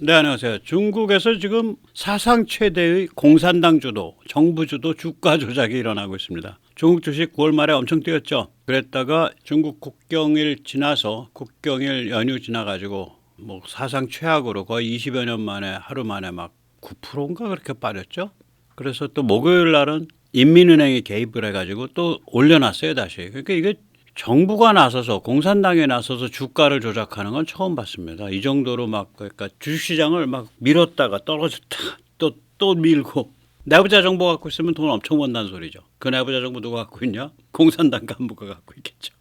네, 안녕하세요. 중국에서 지금 사상 최대의 공산당 주도, 정부 주도 주가 조작이 일어나고 있습니다. 중국 주식 9월 말에 엄청 뛰었죠. 그랬다가 중국 국경일 지나서 국경일 연휴 지나가지고 뭐 사상 최악으로 거의 20여 년 만에 하루 만에 막 9%인가 그렇게 빠졌죠. 그래서 또 목요일 날은 인민은행이 개입을 해가지고 또 올려놨어요, 다시. 그러니까 이게 정부가 나서서 공산당에 나서서 주가를 조작하는 건 처음 봤습니다. 이 정도로 막 그러니까 주식시장을 막 밀었다가 떨어졌다 또 밀고 내부자 정보 갖고 있으면 돈 엄청 번다는 소리죠. 그 내부자 정보 누가 갖고 있냐? 공산당 간부가 갖고 있겠죠.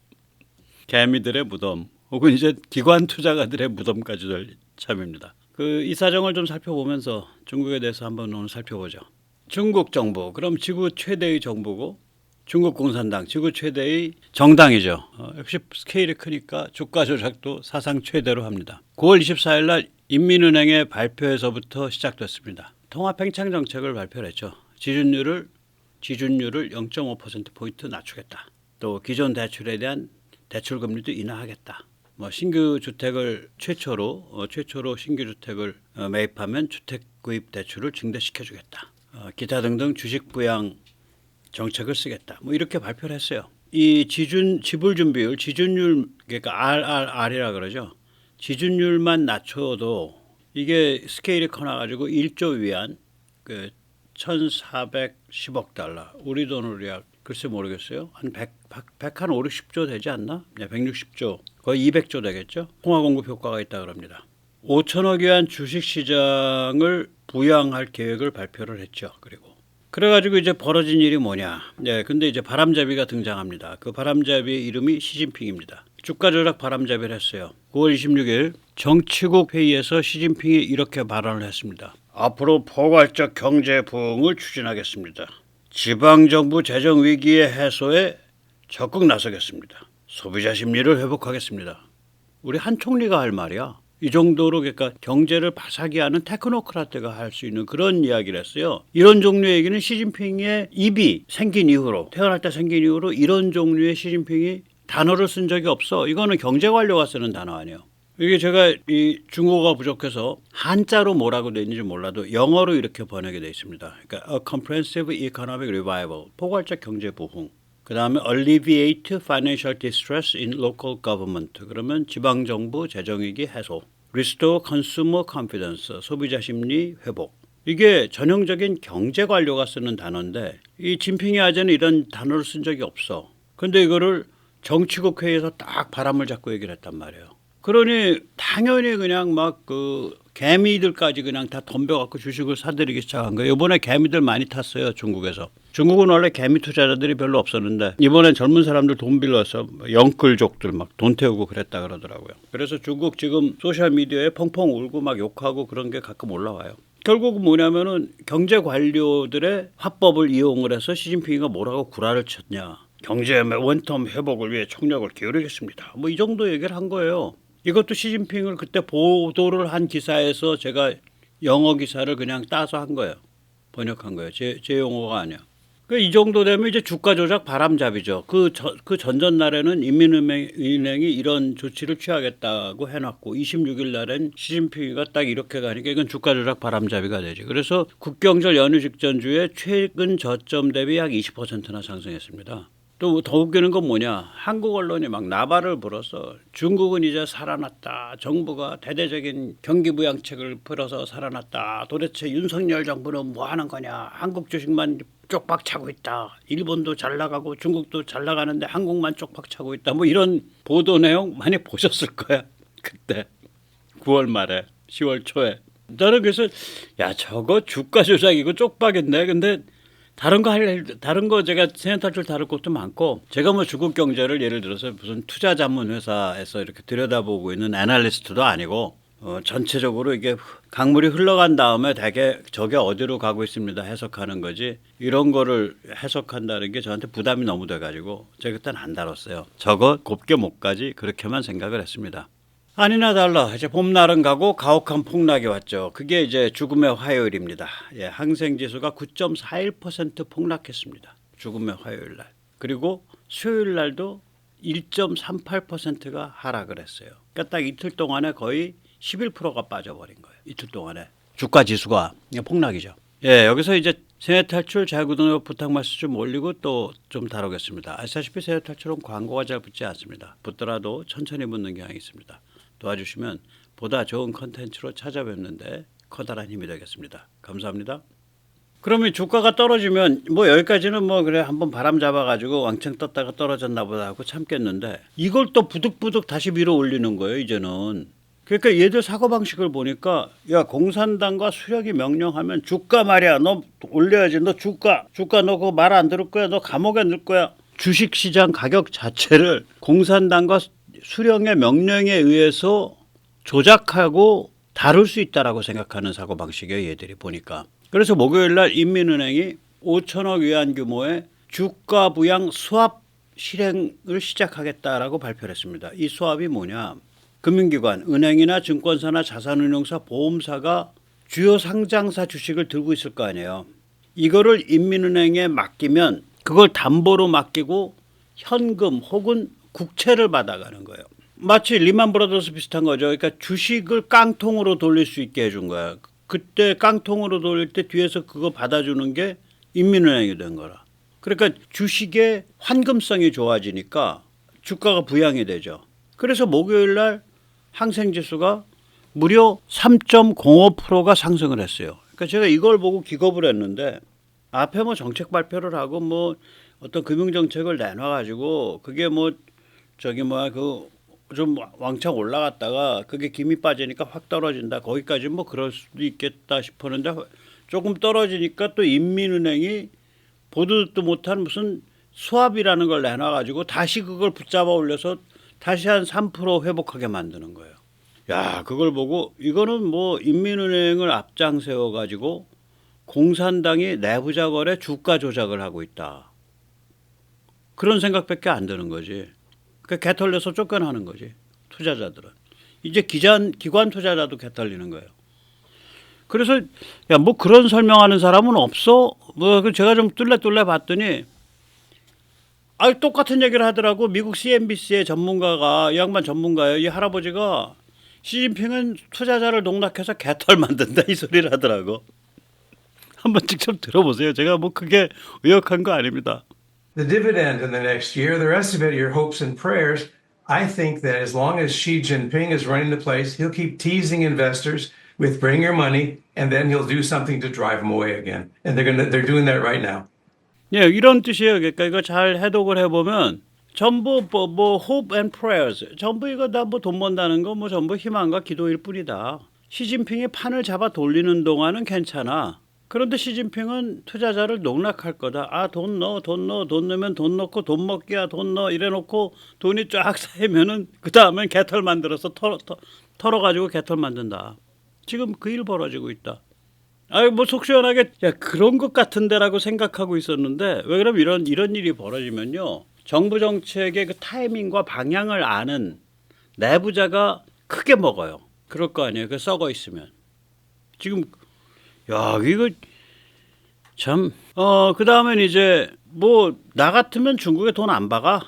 개미들의 무덤 혹은 이제 기관 투자가들의 무덤까지 될 참입니다. 이 사정을 좀 살펴보면서 중국에 대해서 한번 오늘 살펴보죠. 중국 정부 그럼 지구 최대의 정부고 중국 공산당 지구 최대의 정당이죠. 역시 스케일이 크니까 주가 조작도 사상 최대로 합니다. 9월 24일 날 인민은행의 발표에서부터 시작됐습니다. 통화팽창 정책을 발표를 했죠. 지준율을 0.5%포인트 낮추겠다. 또 기존 대출에 대한 대출 금리도 인하하겠다. 신규 주택을 최초로 신규 주택을 매입하면 주택 구입 대출을 증대시켜주겠다. 기타 등등 주식 부양 정책을 쓰겠다. 이렇게 발표를 했어요. 이 지불 준비율, 지준율 그러니까 RRR이라 그러죠. 지준율만 낮춰도 이게 스케일이 커나가지고 1조 위안 1,410억 달러. 우리 돈으로 약 글쎄 모르겠어요. 한 5, 60조 되지 않나? 네, 160조. 거의 200조 되겠죠. 통화 공급 효과가 있다 그럽니다. 5천억 위안 주식시장을 부양할 계획을 발표를 했죠. 그래가지고 이제 벌어진 일이 뭐냐. 네, 근데 이제 바람잡이가 등장합니다. 그 바람잡이의 이름이 시진핑입니다. 주가 조작 바람잡이를 했어요. 9월 26일 정치국 회의에서 시진핑이 이렇게 발언을 했습니다. 앞으로 포괄적 경제 부흥을 추진하겠습니다. 지방정부 재정 위기의 해소에 적극 나서겠습니다. 소비자 심리를 회복하겠습니다. 우리 한 총리가 할 말이야. 이 정도로 그러니까 경제를 바사기하는 테크노크라트가 할 수 있는 그런 이야기를 했어요. 이런 종류의 얘기는 시진핑의 입이 생긴 이후로 태어날 때 생긴 이후로 이런 종류의 시진핑이 단어를 쓴 적이 없어. 이거는 경제관료가 쓰는 단어 아니에요. 이게 제가 이 중국어가 부족해서 한자로 뭐라고 되어 있는지 몰라도 영어로 이렇게 번역이 되어 있습니다. 그러니까 A Comprehensive Economic Revival, 포괄적 경제 부흥. 그 다음에 alleviate financial distress in local government. 그러면 지방정부 재정위기 해소. restore consumer confidence. 소비자 심리 회복. 이게 전형적인 경제관료가 쓰는 단어인데 이 진핑이 아재는 이런 단어를 쓴 적이 없어. 근데 이거를 정치국 회의에서 딱 바람을 잡고 얘기를 했단 말이에요. 그러니 당연히 그냥 개미들까지 그냥 다 덤벼갖고 주식을 사들이기 시작한 거예요. 이번에 개미들 많이 탔어요, 중국에서. 중국은 원래 개미 투자자들이 별로 없었는데 이번엔 젊은 사람들 돈 빌려서 영끌족들 막 돈 태우고 그랬다 그러더라고요. 그래서 중국 지금 소셜미디어에 펑펑 울고 막 욕하고 그런 게 가끔 올라와요. 결국은 뭐냐면은 경제 관료들의 화법을 이용을 해서 시진핑이가 뭐라고 구라를 쳤냐. 경제 원텀 회복을 위해 총력을 기울이겠습니다. 이 정도 얘기를 한 거예요. 이것도 시진핑을 그때 보도를 한 기사에서 제가 영어 기사를 그냥 따서 한 거예요. 번역한 거예요. 제 용어가 아니야. 이 정도 되면 이제 주가 조작 바람잡이죠. 그 전전날에는 인민은행이 이런 조치를 취하겠다고 해놨고 26일 날엔 시진핑이가 딱 이렇게 가니까 이건 주가 조작 바람잡이가 되지. 그래서 국경절 연휴 직전 주에 최근 저점 대비 약 20%나 상승했습니다. 또 더 웃기는 건 뭐냐. 한국 언론이 막 나발을 불어서 중국은 이제 살아났다. 정부가 대대적인 경기부양책을 풀어서 살아났다. 도대체 윤석열 정부는 뭐 하는 거냐. 한국 주식만 쪽박 차고 있다. 일본도 잘 나가고 중국도 잘 나가는데 한국만 쪽박 차고 있다. 이런 보도 내용 많이 보셨을 거야. 그때 9월 말에 10월 초에. 나는 그래서 저거 주가 조작이고 쪽박인데 근데 다른 거 제가 생각할 줄 다를 것도 많고 제가 중국 경제를 예를 들어서 무슨 투자 전문 회사에서 이렇게 들여다보고 있는 애널리스트도 아니고 전체적으로 이게 강물이 흘러간 다음에 대개 저게 어디로 가고 있습니다 해석하는 거지 이런 거를 해석한다는 게 저한테 부담이 너무 돼가지고 제가 그때는 안 다뤘어요. 저거 곱게 못 가지 그렇게만 생각을 했습니다. 아니나 달라 이제 봄날은 가고 가혹한 폭락이 왔죠. 그게 이제 죽음의 화요일입니다. 항생지수가 9.41% 폭락했습니다. 죽음의 화요일 날. 그리고 수요일 날도 1.38%가 하락을 했어요. 그러니까 딱 이틀 동안에 거의 11%가 빠져버린 거예요. 이틀 동안에. 주가 지수가 폭락이죠. 예, 여기서 이제 세뇌 탈출 재구독 부탁 말씀 좀 올리고 또 좀 다루겠습니다. 아시다시피 세뇌 탈출은 광고가 잘 붙지 않습니다. 붙더라도 천천히 붙는 경향이 있습니다. 도와주시면 보다 좋은 컨텐츠로 찾아뵙는데 커다란 힘이 되겠습니다. 감사합니다. 그러면 주가가 떨어지면 뭐 여기까지는 뭐 그래 한번 바람 잡아가지고 왕창 떴다가 떨어졌나 보다 하고 참겠는데 이걸 또 부득부득 다시 밀어 올리는 거예요 이제는. 그러니까 얘들 사고방식을 보니까 야 공산당과 수령이 명령하면 주가 말이야 너 올려야지 너 주가 너 그거 말 안 들을 거야 너 감옥에 넣을 거야. 주식시장 가격 자체를 공산당과 수령의 명령에 의해서 조작하고 다룰 수 있다라고 생각하는 사고방식이에요 얘들이 보니까. 그래서 목요일날 인민은행이 5천억 위안 규모의 주가 부양 수합 실행을 시작하겠다라고 발표를 했습니다. 이 수합이 뭐냐. 금융기관, 은행이나 증권사나 자산운용사, 보험사가 주요 상장사 주식을 들고 있을 거 아니에요. 이거를 인민은행에 맡기면 그걸 담보로 맡기고 현금 혹은 국채를 받아가는 거예요. 마치 리만 브라더스 비슷한 거죠. 그러니까 주식을 깡통으로 돌릴 수 있게 해준 거야. 그때 깡통으로 돌릴 때 뒤에서 그거 받아주는 게 인민은행이 된 거라. 그러니까 주식의 환금성이 좋아지니까 주가가 부양이 되죠. 그래서 목요일날 항생지수가 무려 3.05%가 상승을 했어요. 그러니까 제가 이걸 보고 기겁을 했는데 앞에 뭐 정책 발표를 하고 뭐 어떤 금융정책을 내놔가지고 그게 뭐 저기 뭐야 그 좀 왕창 올라갔다가 그게 김이 빠지니까 확 떨어진다. 거기까지 뭐 그럴 수도 있겠다 싶었는데 조금 떨어지니까 또 인민은행이 보도 듣도 못한 무슨 수합이라는 걸 내놔가지고 다시 그걸 붙잡아 올려서 다시 한 3% 회복하게 만드는 거예요. 야, 그걸 보고 이거는 뭐 인민은행을 앞장 세워가지고 공산당이 내부자 거래 주가 조작을 하고 있다. 그런 생각밖에 안 드는 거지. 그러니까 개털려서 쫓겨나는 거지. 투자자들은. 이제 기관 투자자도 개털리는 거예요. 그래서 야, 뭐 그런 설명하는 사람은 없어? 뭐 제가 좀 뚫레 봤더니 똑같은 얘기를 하더라고. 미국 CNBC의 전문가가 이 양반 전문가예요. 이 할아버지가 시진핑은 투자자를 농락해서 개털 만든다 이 소리를 하더라고. 한번 직접 들어보세요. 제가 뭐 그게 의역한 거 아닙니다. The dividend in the next year, the rest of it, your hopes and prayers. I think that as long as Xi Jinping is running the place, he'll keep teasing investors with bring your money, and then he'll do something to drive them away again. And they're doing that right now. 예, 이런 뜻이에요. 그러니까 이거 잘 해독을 해보면 전부 뭐 hope and prayers, 전부 이거 다 뭐 돈 번다는 거 뭐 전부 희망과 기도일 뿐이다. 시진핑이 판을 잡아 돌리는 동안은 괜찮아. 그런데 시진핑은 투자자를 농락할 거다. 돈 넣으면 돈 넣고 돈 먹기야 돈 넣어 이래놓고 돈이 쫙 쌓이면은 그 다음엔 개털 만들어서 털어가지고 개털 만든다. 지금 그 일 벌어지고 있다. 뭐 속 시원하게 야 그런 것 같은데라고 생각하고 있었는데 왜 그러면 이런 일이 벌어지면요. 정부 정책의 그 타이밍과 방향을 아는 내부자가 크게 먹어요. 그럴 거 아니에요. 그 썩어 있으면. 지금 야 이거 참 그 다음엔 이제 뭐 나 같으면 중국에 돈 안 박아.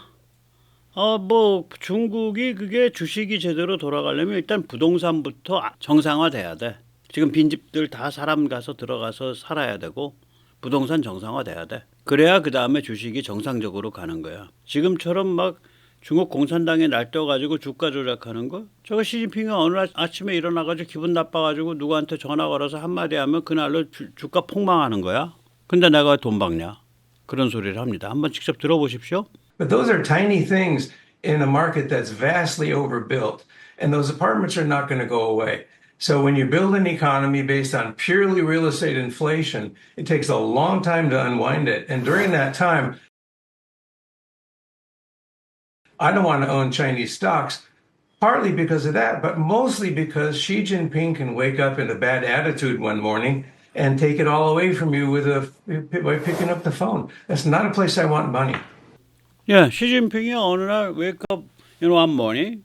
뭐 중국이 그게 주식이 제대로 돌아가려면 일단 부동산부터 정상화돼야 돼. 지금 빈집들 다 사람 가서 들어가서 살아야 되고 부동산 정상화돼야 돼. 그래야 그 다음에 주식이 정상적으로 가는 거야. 지금처럼 막 중국 공산당에 날뛰어가지고 주가 조작하는 거? 저거 시진핑이 어느 아침에 일어나가지고 기분 나빠가지고 누구한테 전화 걸어서 한마디 하면 그날로 주가 폭망하는 거야? 근데 내가 왜 돈 박냐? 그런 소리를 합니다. 한번 직접 들어보십시오. But those are tiny things in a market that's vastly overbuilt. And those apartments are not going to go away. So when you build an economy based on purely real estate inflation, it takes a long time to unwind it. And during that time, I don't want to own Chinese stocks, partly because of that, but mostly because Xi Jinping can wake up in a bad attitude one morning and take it all away from you by picking up the phone. That's not a place I want money. Yeah, 시진핑이 어느 날 wake up in one morning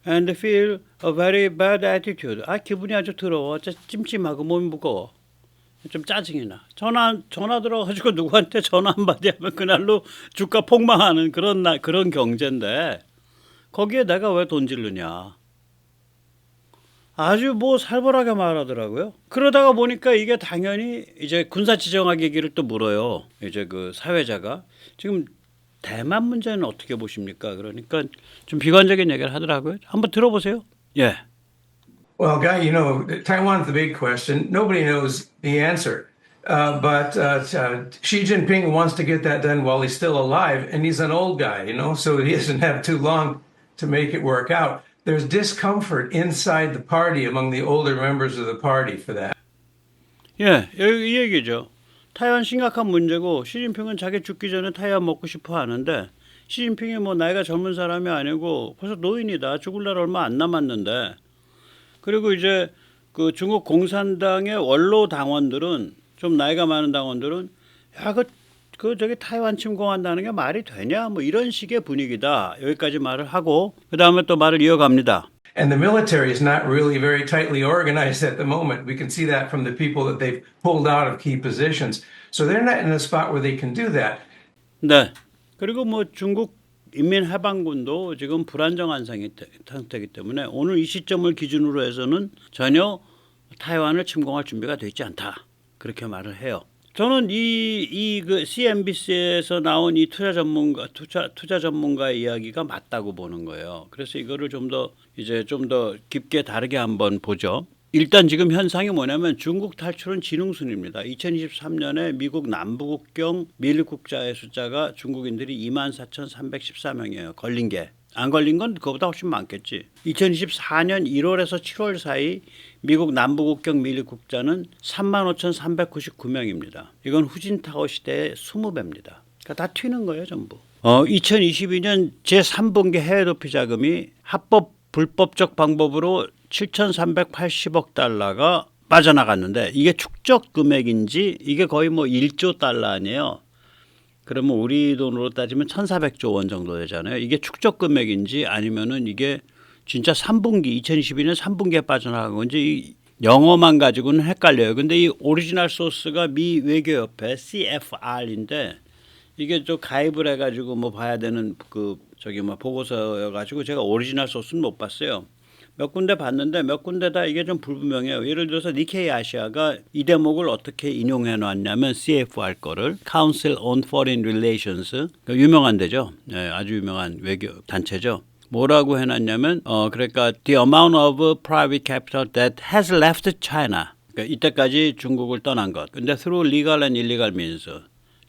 and feel a very bad attitude. 기분이 아주 더러워. 찜찜하고 몸이 무거워. 좀 짜증이 나. 전화 들어가지고 누구한테 전화 한마디 하면 그날로 주가 폭망하는 그런 경제인데 거기에 내가 왜 돈 지르냐. 아주 뭐 살벌하게 말하더라고요. 그러다가 보니까 이게 당연히 이제 군사 지정학 얘기를 또 물어요. 이제 그 사회자가 지금 대만 문제는 어떻게 보십니까? 그러니까 좀 비관적인 얘기를 하더라고요. 한번 들어보세요. 예. Well, Guy, you know, Taiwan's the big question. Nobody knows the answer. But Xi Jinping wants to get that done while he's still alive, and he's an old guy, you know, so he doesn't have too long to make it work out. There's discomfort inside the party among the older members of the party for that. 예, 이 얘기죠. 타이완 심각한 문제고 시진핑은 자기 죽기 전에 타이완 먹고 싶어 하는데 시진핑이 뭐 나이가 젊은 사람이 아니고 벌써 노인이다. 죽을 날 얼마 안 남았는데 그리고 이제 그 중국 공산당의 원로 당원들은 좀 나이가 많은 당원들은 야, 그 저기 타이완 침공한다는 게 말이 되냐? 뭐 이런 식의 분위기다. 여기까지 말을 하고 그다음에 또 말을 이어갑니다. And the military is not really very tightly organized at the moment. We can see that from the people that they've pulled out of key positions. So they're not in a spot where they can do that. 네. 그리고 뭐 중국 인민해방군도 지금 불안정한 상태이기 때문에 오늘 이 시점을 기준으로 해서는 전혀 타이완을 침공할 준비가 되어 있지 않다. 그렇게 말을 해요. 저는 그 CNBC에서 나온 이 투자 전문가의 이야기가 맞다고 보는 거예요. 그래서 이거를 좀 더 깊게 다르게 한번 보죠. 일단 지금 현상이 뭐냐면 중국 탈출은 지능순입니다. 2023년에 미국 남부국경 밀입국자의 숫자가 중국인들이 24,314명이에요. 걸린 게. 안 걸린 건 그거보다 훨씬 많겠지. 2024년 1월에서 7월 사이 미국 남부국경 밀입국자는 35,399명입니다. 이건 후진타오 시대의 20배입니다. 그러니까 다 튀는 거예요, 전부. 2022년 제3분기 해외 도피 자금이 합법 불법적 방법으로 7,380억 달러가 빠져나갔는데 이게 축적 금액인지 이게 거의 뭐 1조 달러 아니에요. 그러면 우리 돈으로 따지면 1,400조 원 정도 되잖아요. 이게 축적 금액인지 아니면은 이게 진짜 3분기 2022년 3분기에 빠져나간 건지 영어만 가지고는 헷갈려요. 근데 이 오리지널 소스가 미 외교협회 CFR인데 이게 좀 가입을 해가지고 뭐 봐야 되는 그 저기 뭐 보고서여가지고 제가 오리지널 소스는 못 봤어요. 몇 군데 봤는데 몇 군데 다 이게 좀 불분명해요. 예를 들어서 니케이 아시아가 이 대목을 어떻게 인용해 놨냐면 CFR 거를 Council on Foreign Relations 유명한 데죠. 네, 아주 유명한 외교 단체죠. 뭐라고 해놨냐면 그러니까 the amount of private capital that has left China. 그러니까 이때까지 중국을 떠난 것. 근데 through legal and illegal means.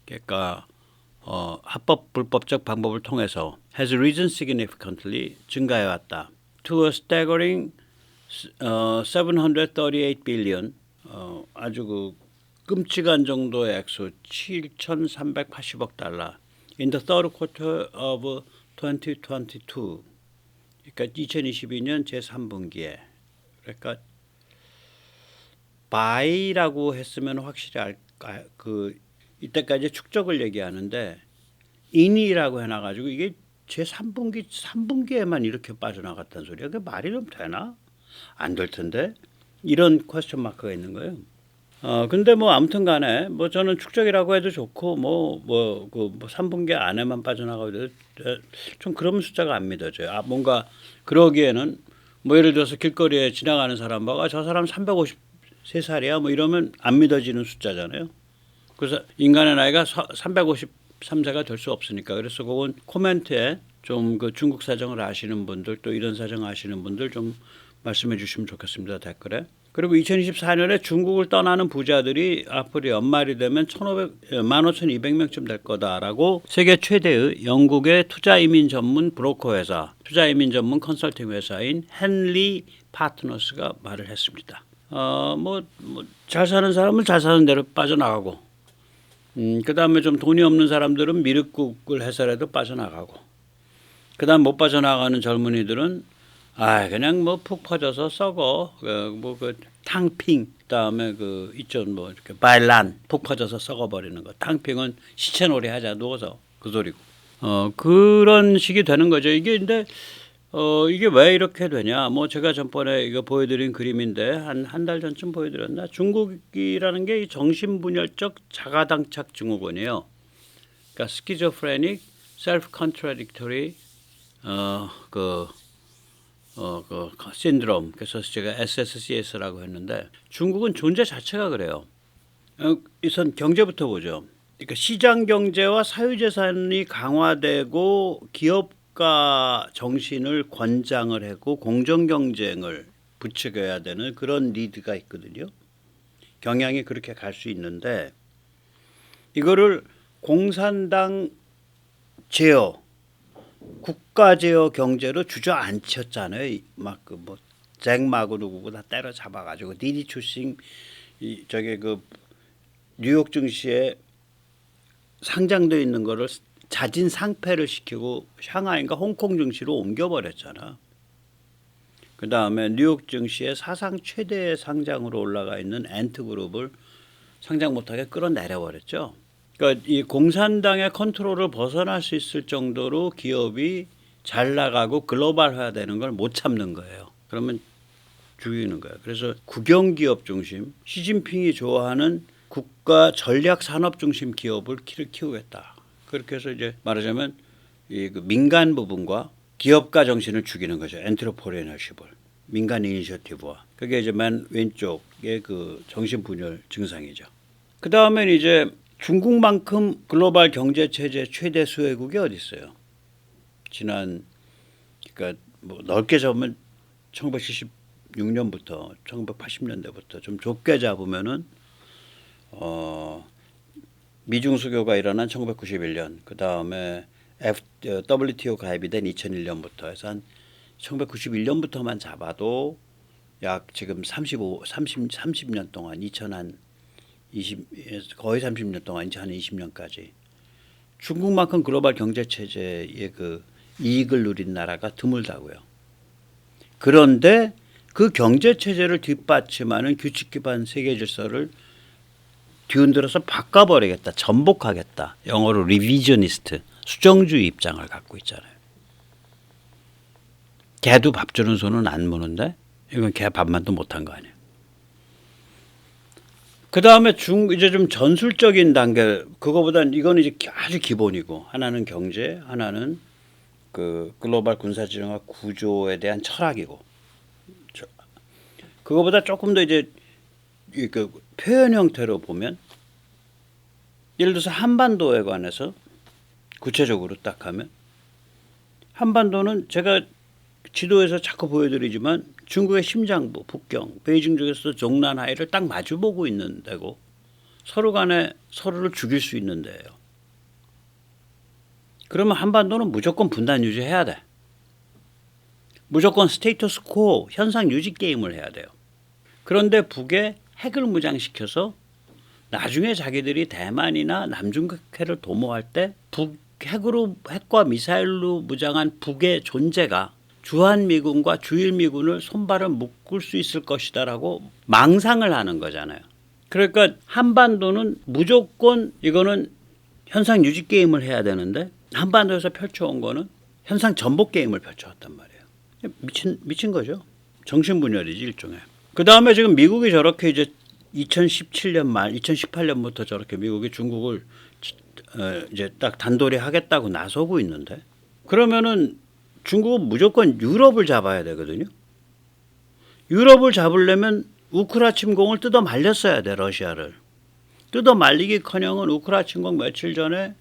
그러니까 합법 불법적 방법을 통해서 has risen significantly 증가해 왔다. To a staggering 738 billion 아주 그 끔찍한 정도의 액수 7,380억 달러 in the third quarter of 2022 그러니까 2022년 제3분기에 그러니까 by라고 했으면 확실히 그 이때까지 축적을 얘기하는데 in이라고 해놔가지고 이게 제3분기 3분기에만 이렇게 빠져나갔다는 소리야. 그게 말이 좀 되나? 안 될 텐데 이런 퀘스천 마크가 있는 거예요. 근데 뭐 아무튼 간에 뭐 저는 축적이라고 해도 좋고 뭐 3분기 안에만 빠져나가도 좀 그런 숫자가 안 믿어져요. 뭔가 그러기에는 뭐 예를 들어서 길거리에 지나가는 사람 보고 저 사람 353살이야 뭐 이러면 안 믿어지는 숫자잖아요. 그래서 인간의 나이가 353세가 될 수 없으니까 그래서 그건 코멘트에 좀 그 중국 사정을 아시는 분들 또 이런 사정 아시는 분들 좀 말씀해 주시면 좋겠습니다. 댓글에. 그리고 2024년에 중국을 떠나는 부자들이 앞으로 연말이 되면 15,200명쯤 될 거다라고 세계 최대의 영국의 투자이민 전문 브로커 회사, 투자이민 전문 컨설팅 회사인 헨리 파트너스가 말을 했습니다. 잘 사는 사람은 잘 사는 대로 빠져나가고 그다음에 좀 돈이 없는 사람들은 미륵국을 해서라도 빠져나가고 그다음 못 빠져나가는 젊은이들은 그냥 뭐 푹 퍼져서 썩어 그 탕핑 그다음에 그 있죠 뭐 이렇게 바일란 푹 퍼져서 썩어버리는 거 탕핑은 시체놀이 하자 누워서 그 소리고 그런 식이 되는 거죠. 이게 근데 이게 왜 이렇게 되냐? 뭐 제가 전번에 이거 보여드린 그림인데 한 달 전쯤 보여드렸나? 중국이라는 게 정신분열적 자가당착 증후군이에요. 그러니까 schizophrenic, self-contradictory, 그 신드롬, 그래서 제가 SSCS라고 했는데 중국은 존재 자체가 그래요. 우선 경제부터 보죠. 그러니까 시장 경제와 사유재산이 강화되고 기업가 정신을 권장을 하고 공정 경쟁을 부추겨야 되는 그런 리드가 있거든요. 경향이 그렇게 갈 수 있는데 이거를 공산당 제어, 국가 제어 경제로 주저앉혔잖아요. 막 그 뭐 잭마고 누구고 다 때려잡아가지고 디디 출신 저게 그 뉴욕 증시에 상장돼 있는 거를 자진 상폐를 시키고 샹하이인가 홍콩 증시로 옮겨버렸잖아. 그 다음에 뉴욕 증시에 사상 최대의 상장으로 올라가 있는 엔트그룹을 상장 못하게 끌어내려버렸죠. 그러니까 이 공산당의 컨트롤을 벗어날 수 있을 정도로 기업이 잘 나가고 글로벌화되는 걸 못 참는 거예요. 그러면 죽이는 거예요. 그래서 국영기업 중심, 시진핑이 좋아하는 국가 전략 산업 중심 기업을 키우겠다. 그렇게 해서 이제 말하자면 이 그 민간 부분과 기업가 정신을 죽이는 거죠. 엔트로프레너십을 민간 이니셔티브와 그게 이제 맨 왼쪽의 그 정신분열 증상이죠. 그 다음엔 이제 중국만큼 글로벌 경제 체제 최대 수혜국이 어디 있어요? 지난 그러니까 뭐 넓게 잡으면 1976년부터 1980년대부터 좀 좁게 잡으면은 미중 수교가 일어난 1991년, 그 다음에 WTO 가입이 된 2001년부터 해서 한 1991년부터만 잡아도 약 지금 30년 동안 거의 30년 동안 2020년까지 중국만큼 글로벌 경제 체제의 그 이익을 누린 나라가 드물다고요. 그런데 그 경제 체제를 뒷받침하는 규칙 기반 세계 질서를 뒤흔들어서 바꿔버리겠다, 전복하겠다. 영어로 리비저니스트, 수정주의 입장을 갖고 있잖아요. 개도 밥 주는 손은 안 무는데 이건 개 밥만도 못한 거 아니에요. 그 다음에 이제 좀 전술적인 단계, 그거보단 이거는 이제 아주 기본이고, 하나는 경제, 하나는 그 글로벌 군사지정학 구조에 대한 철학이고, 그거보다 조금 더 이제 그 표현 형태로 보면, 예를 들어서 한반도에 관해서 구체적으로 딱 하면, 한반도는 제가 지도에서 자꾸 보여드리지만 중국의 심장부, 북경, 베이징 쪽에서 종란하이를 딱 마주보고 있는 데고 서로 간에 서로를 죽일 수 있는 데예요. 그러면 한반도는 무조건 분단 유지해야 돼. 무조건 스테이터스 코, 현상 유지 게임을 해야 돼요. 그런데 북에 핵을 무장시켜서 나중에 자기들이 대만이나 남중국해를 도모할 때 핵과 미사일로 무장한 북의 존재가 주한미군과 주일미군을 손발을 묶을 수 있을 것이다라고 망상을 하는 거잖아요. 그러니까 한반도는 무조건 이거는 현상 유지 게임을 해야 되는데 한반도에서 펼쳐온 거는 현상 전복 게임을 펼쳐왔단 말이에요. 미친 거죠. 정신분열이지 일종의. 그 다음에 지금 미국이 저렇게 이제 2017년 말, 2018년부터 저렇게 미국이 중국을 이제 딱 단도리 하겠다고 나서고 있는데 그러면은 중국은 무조건 유럽을 잡아야 되거든요. 유럽을 잡으려면 우크라 침공을 뜯어 말렸어야 돼, 러시아를. 뜯어 말리기커녕은 우크라 침공 며칠 전에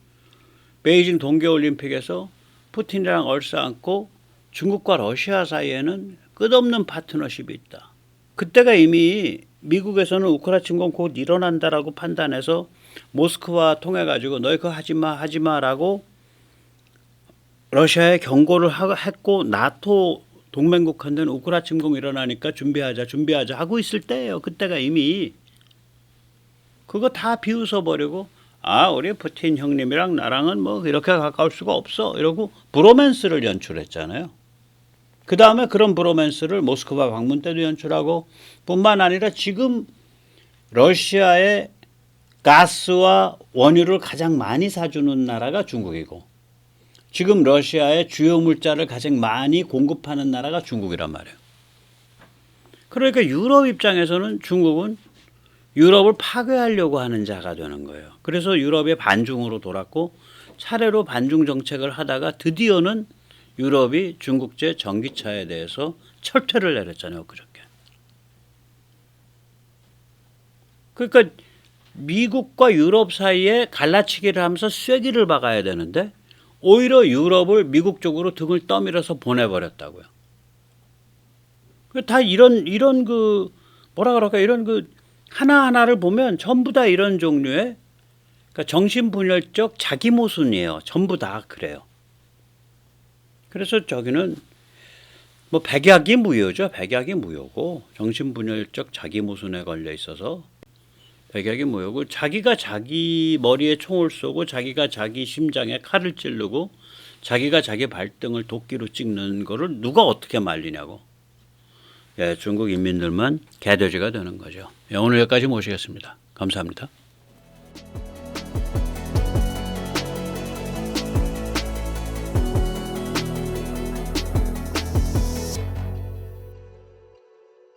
베이징 동계올림픽에서 푸틴이랑 얼싸안고 중국과 러시아 사이에는 끝없는 파트너십이 있다. 그때가 이미 미국에서는 우크라 침공 곧 일어난다라고 판단해서 모스크바 통해 가지고 너희 그거 하지마라고 러시아에 경고를 했고 나토 동맹국한테는 우크라 침공 일어나니까 준비하자 하고 있을 때예요. 그때가 이미 그거 다 비웃어 버리고 우리 푸틴 형님이랑 나랑은 뭐 이렇게 가까울 수가 없어 이러고 브로맨스를 연출했잖아요. 그 다음에 그런 브로맨스를 모스크바 방문 때도 연출하고 뿐만 아니라 지금 러시아의 가스와 원유를 가장 많이 사주는 나라가 중국이고 지금 러시아의 주요 물자를 가장 많이 공급하는 나라가 중국이란 말이에요. 그러니까 유럽 입장에서는 중국은 유럽을 파괴하려고 하는 자가 되는 거예요. 그래서 유럽의 반중으로 돌았고 차례로 반중 정책을 하다가 드디어는 유럽이 중국제 전기차에 대해서 철퇴를 내렸잖아요. 그렇게. 그러니까 미국과 유럽 사이에 갈라치기를 하면서 쐐기를 박아야 되는데 오히려 유럽을 미국 쪽으로 등을 떠밀어서 보내버렸다고요. 다 이런 그 뭐라 그럴까 이런 그 하나하나를 보면 전부 다 이런 종류의 그러니까 정신분열적 자기 모순이에요. 전부 다 그래요. 그래서 저기는 뭐 백약이 무효죠. 백약이 무효고 정신분열적 자기 모순에 걸려 있어서 백약이 무효고 자기가 자기 머리에 총을 쏘고 자기가 자기 심장에 칼을 찌르고 자기가 자기 발등을 도끼로 찍는 거를 누가 어떻게 말리냐고. 예, 중국 인민들만 개돼지가 되는 거죠. 예, 오늘 여기까지 모시겠습니다. 감사합니다.